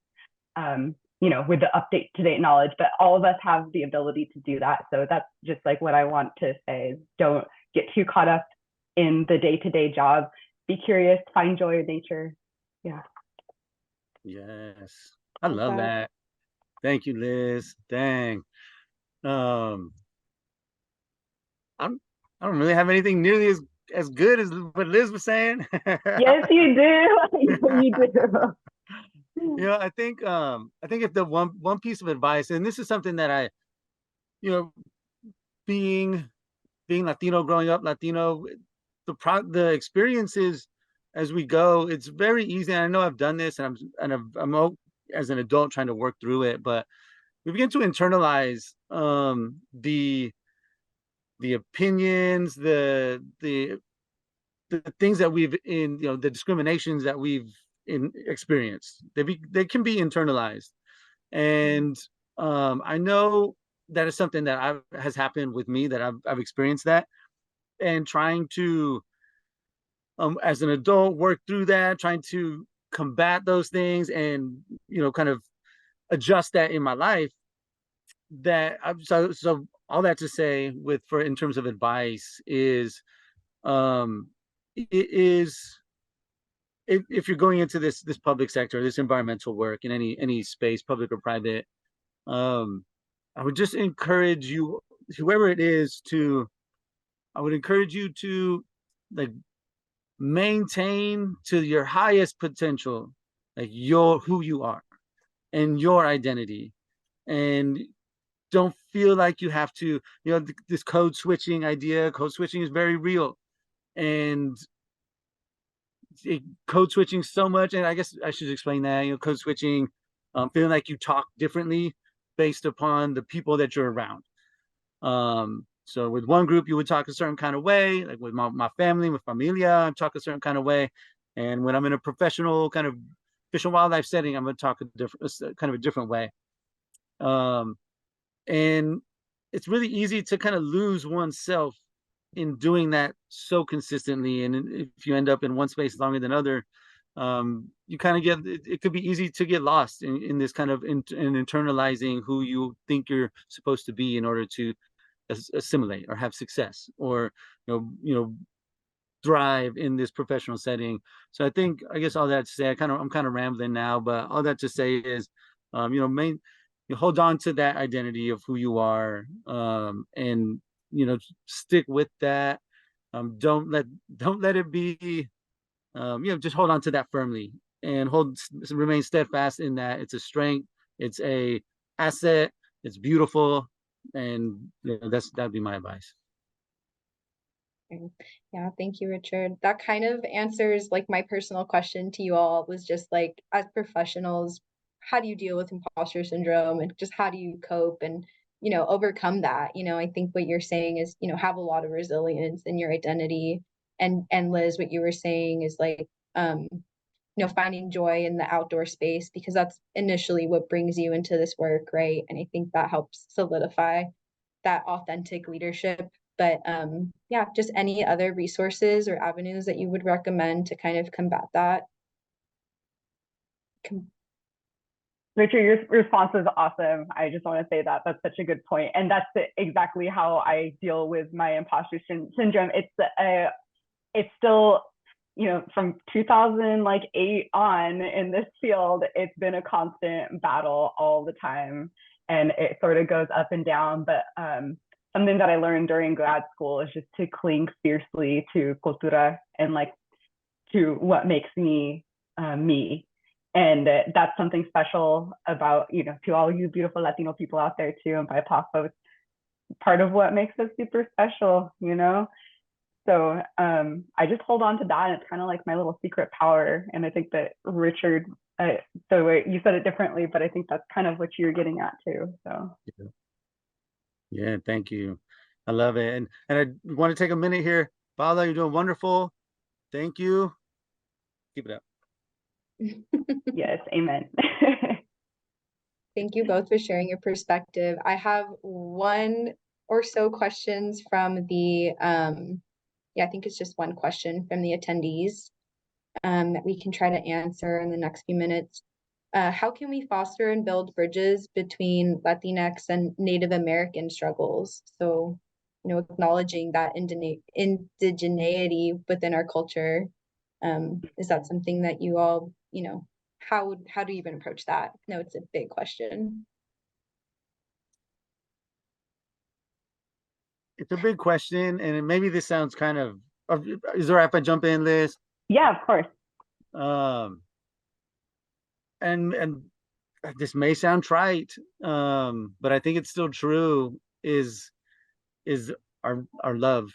Speaker 4: with the up-to-date knowledge. But all of us have the ability to do that. So that's just like what I want to say is, don't get too caught up in the day-to-day job. Be curious, find joy in nature. Yeah.
Speaker 5: Yes. I love that. Thank you, Liz. Dang. I don't really have anything nearly as good as what Liz was saying.
Speaker 4: Yes, you do. You do.
Speaker 5: I think if the one piece of advice, and this is something that I, being Latino, growing up Latino, the experiences as we go, it's very easy. And I know I've done this, and I'm as an adult trying to work through it, but we begin to internalize the opinions, the things that we've the discriminations that we've experienced. They can be internalized, and I know that is something that has happened with me, that I've experienced that, and trying to as an adult work through that, trying to combat those things, and kind of adjust that in my life. That so all that to say, in terms of advice is, it is, if you're going into this public sector, this environmental work in any space, public or private, I would just encourage you, whoever it is, I would encourage you to, like, maintain to your highest potential, like who you are and your identity, and don't feel like you have to, this code switching is very real, and code switching so much. And I guess I should explain that, code switching, feeling like you talk differently based upon the people that you're around. So with one group, you would talk a certain kind of way, like with my family, with familia, I talk a certain kind of way. And when I'm in a professional kind of fish and wildlife setting, I'm going to talk a different way. And it's really easy to kind of lose oneself in doing that so consistently. And if you end up in one space longer than other, you kind of it could be easy to get lost in this kind of in internalizing who you think you're supposed to be in order to assimilate or have success, or thrive in this professional setting. So I guess all that to say, I'm kind of rambling now, but all that to say is, you hold on to that identity of who you are, and stick with that. Don't let it be, just hold on to that firmly, and remain steadfast in that. It's a strength, it's a asset, it's beautiful, and that'd be my advice.
Speaker 3: Yeah, thank you, Richard. That kind of answers like my personal question to you all, was just like, as professionals, how do you deal with imposter syndrome, and just how do you cope and overcome that? I think what you're saying is, have a lot of resilience in your identity, and Liz, what you were saying is like, finding joy in the outdoor space, because that's initially what brings you into this work, right? And I think that helps solidify that authentic leadership. But yeah, just any other resources or avenues that you would recommend to kind of combat that?
Speaker 4: Richard, your response was awesome. I just want to say that that's such a good point, and that's exactly how I deal with my imposter syndrome. It's still, you know, from 2008 on in this field, it's been a constant battle all the time, and it sort of goes up and down. But something that I learned during grad school is just to cling fiercely to cultura and like to what makes me me. And that's something special about, you know, to all you beautiful Latino people out there too, and BIPOC folks, part of what makes us super special, you know? So I just hold on to that, and it's kind of like my little secret power. And I think that Richard, so you said it differently, but I think that's kind of what you're getting at too. So
Speaker 5: Yeah, thank you. I love it. And I want to take a minute here. Paula, you're doing wonderful. Thank you. Keep it up.
Speaker 4: yes, amen.
Speaker 3: Thank you both for sharing your perspective. I have one or so questions from the, I think it's just one question from the attendees that we can try to answer in the next few minutes. How can we foster and build bridges between Latinx and Native American struggles? So, you know, acknowledging that indigeneity within our culture. Is that something that you all, you know, how do you even approach that? No, it's a big question.
Speaker 5: It's a big question, and maybe this sounds kind of, is there if I jump in, Liz?
Speaker 4: Yeah, of course.
Speaker 5: And this may sound trite, but I think it's still true, is our love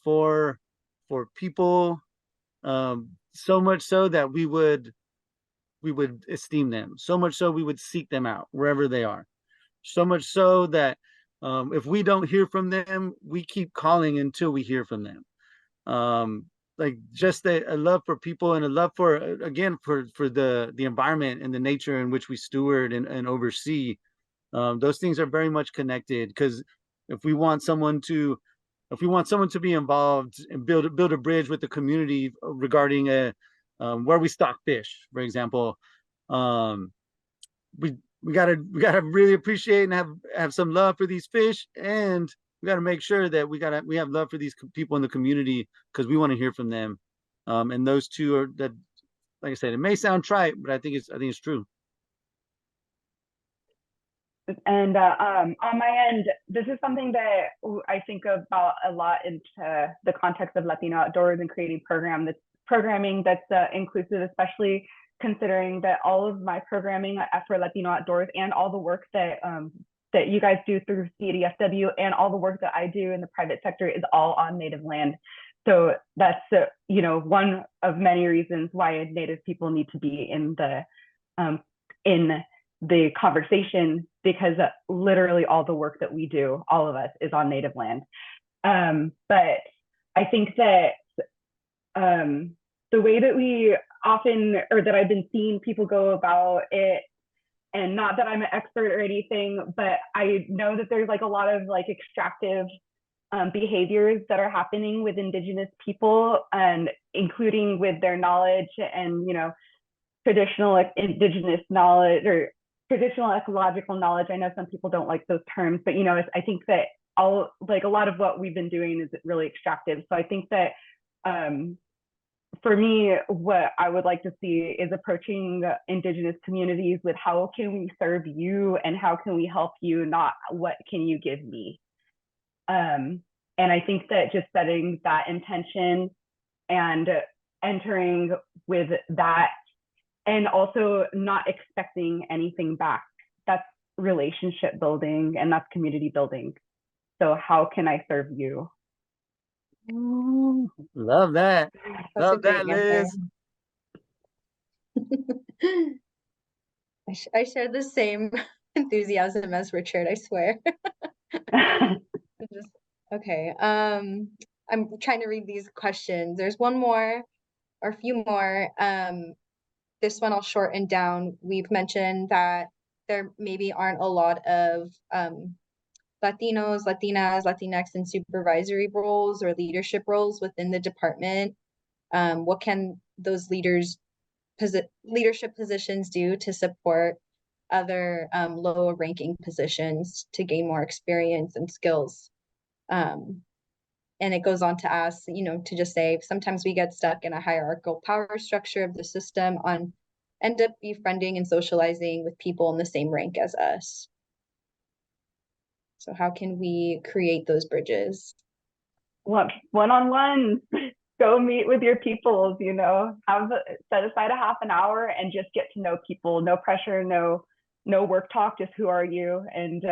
Speaker 5: for people, so much so that we would esteem them, so much so we would seek them out wherever they are, so much so that if we don't hear from them, we keep calling until we hear from them. Like just a love for people, and a love for, again, for the environment and the nature in which we steward and oversee. Those things are very much connected, because if we want someone to be involved and build a bridge with the community regarding where we stock fish, for example, we gotta really appreciate and have some love for these fish, and we got to make sure that we have love for these people in the community, because we want to hear from them. And those two are, that, like I said, it may sound trite, but I think it's true.
Speaker 4: And on my end, this is something that I think about a lot into the context of Latino Outdoors and creating programming that's inclusive, especially considering that all of my programming for Latino Outdoors and all the work that that you guys do through CDFW and all the work that I do in the private sector is all on Native land. So that's you know, one of many reasons why Native people need to be in the conversation, because literally all the work that we do, all of us, is on Native land. But I think that the way that we often, or that I've been seeing people go about it, and not that I'm an expert or anything, but I know that there's like a lot of like extractive behaviors that are happening with Indigenous people, and including with their knowledge and, you know, traditional Indigenous knowledge or traditional ecological knowledge. I know some people don't like those terms, but, you know, I think that a lot of what we've been doing is really extractive. So I think that for me, what I would like to see is approaching Indigenous communities with how can we serve you and how can we help you, not what can you give me. And I think that just setting that intention and entering with that, and also not expecting anything back, that's relationship building and that's community building. So how can I serve you?
Speaker 5: Love that.
Speaker 3: That's
Speaker 5: Love that, Liz.
Speaker 3: I share the same enthusiasm as Richard, I swear. Okay. I'm trying to read these questions. There's one more or a few more. This one I'll shorten down. We've mentioned that there maybe aren't a lot of Latinos, Latinas, Latinx in supervisory roles or leadership roles within the department. What can those leaders leadership positions do to support other lower ranking positions to gain more experience and skills. And it goes on to ask, to just say, sometimes we get stuck in a hierarchical power structure of the system end up befriending and socializing with people in the same rank as us. So how can we create those bridges?
Speaker 4: One-on-one, go meet with your peoples, set aside a half an hour and just get to know people. No pressure, no work talk, just who are you? And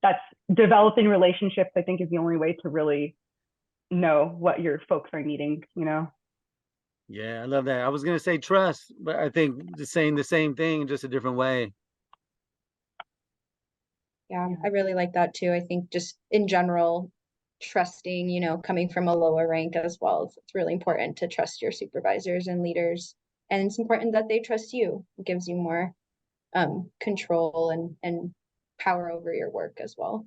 Speaker 4: that's developing relationships, I think, is the only way to really know what your folks are needing,
Speaker 5: Yeah, I love that. I was gonna say trust, but I think just saying the same thing, just a different way.
Speaker 3: Yeah, I really like that too. I think just in general, trusting, coming from a lower rank as well. It's really important to trust your supervisors and leaders. And it's important that they trust you. It gives you more control and power over your work as well.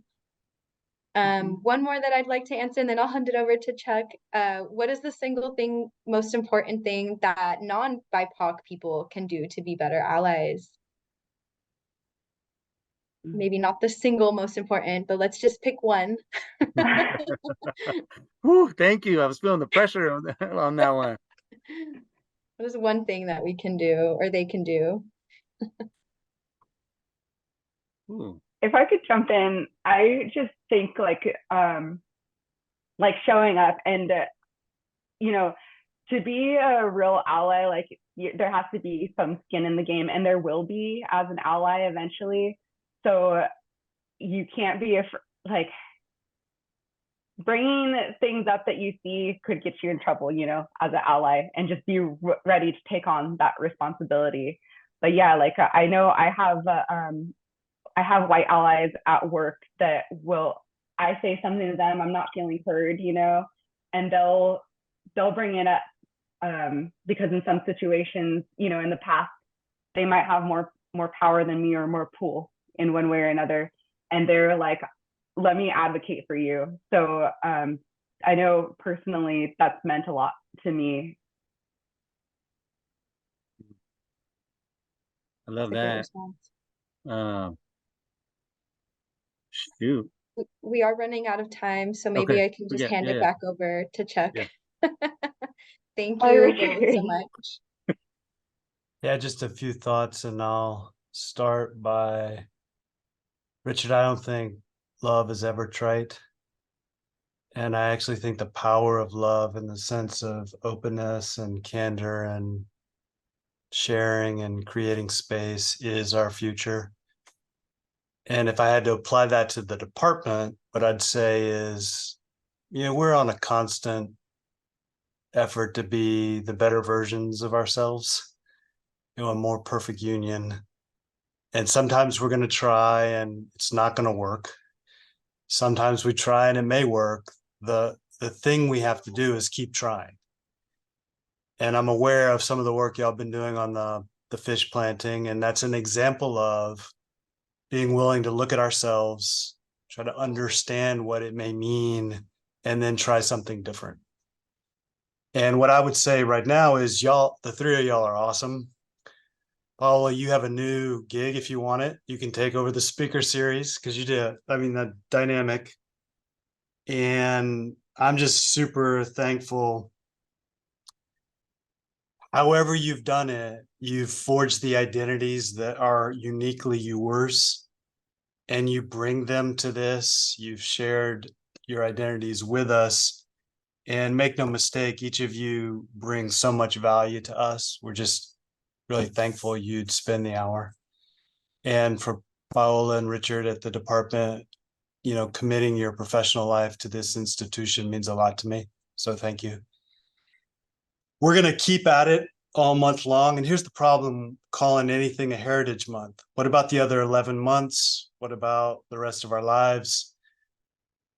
Speaker 3: One more that I'd like to answer, and then I'll hand it over to Chuck. What is the single most important thing that non-BIPOC people can do to be better allies? Maybe not the single most important, but let's just pick one.
Speaker 5: Whew, thank you. I was feeling the pressure on that one.
Speaker 3: What is one thing that we can do or they can do?
Speaker 4: If I could jump in, I just think like showing up and, to be a real ally, like there has to be some skin in the game, and there will be as an ally eventually. So you can't be bringing things up that you see could get you in trouble, as an ally, and just be ready to take on that responsibility. But yeah, I know I have white allies at work that I say something to them, I'm not feeling heard, and they'll bring it up because in some situations, in the past, they might have more power than me or more pull in one way or another. And they're like, let me advocate for you. So I know personally that's meant a lot to me.
Speaker 5: I love that. Shoot.
Speaker 3: We are running out of time, so maybe
Speaker 5: Okay.
Speaker 3: I can just hand it back over to Chuck.
Speaker 5: Yeah.
Speaker 3: Thank you both so much.
Speaker 2: Yeah, just a few thoughts, and I'll start by Richard. I don't think love is ever trite. And I actually think the power of love in the sense of openness and candor and sharing and creating space is our future. And if I had to apply that to the department, what I'd say is, we're on a constant effort to be the better versions of ourselves, a more perfect union. And sometimes we're going to try and it's not going to work. Sometimes we try and it may work. The thing we have to do is keep trying. And I'm aware of some of the work y'all been doing on the fish planting, and that's an example of being willing to look at ourselves, try to understand what it may mean, and then try something different. And what I would say right now is y'all, the three of y'all are awesome. Paula, you have a new gig if you want it. You can take over the speaker series because you did, the dynamic. And I'm just super thankful. However you've done it, you've forged the identities that are uniquely yours, and you bring them to this. You've shared your identities with us, and make no mistake, each of you brings so much value to us. We're just really thankful you'd spend the hour. And for Paola and Richard at the department, committing your professional life to this institution means a lot to me. So thank you. We're going to keep at it all month long. And here's the problem calling anything a Heritage Month. What about the other 11 months? What about the rest of our lives?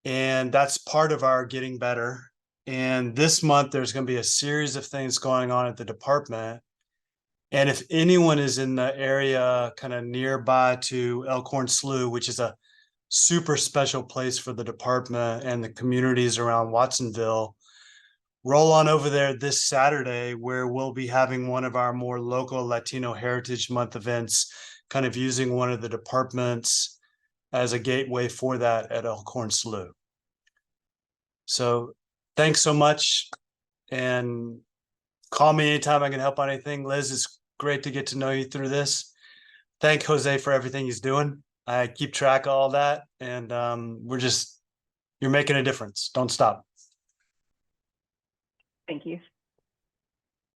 Speaker 2: And that's part of our getting better. And this month, there's going to be a series of things going on at the department. And if anyone is in the area kind of nearby to Elkhorn Slough, which is a super special place for the department and the communities around Watsonville, roll on over there this Saturday, where we'll be having one of our more local Latino Heritage Month events, kind of using one of the departments as a gateway for that at Elkhorn Slough. So thanks so much, and call me anytime I can help on anything. Liz, it's great to get to know you through this. Thank Jose for everything he's doing. I keep track of all that, and you're making a difference. Don't stop.
Speaker 4: Thank you.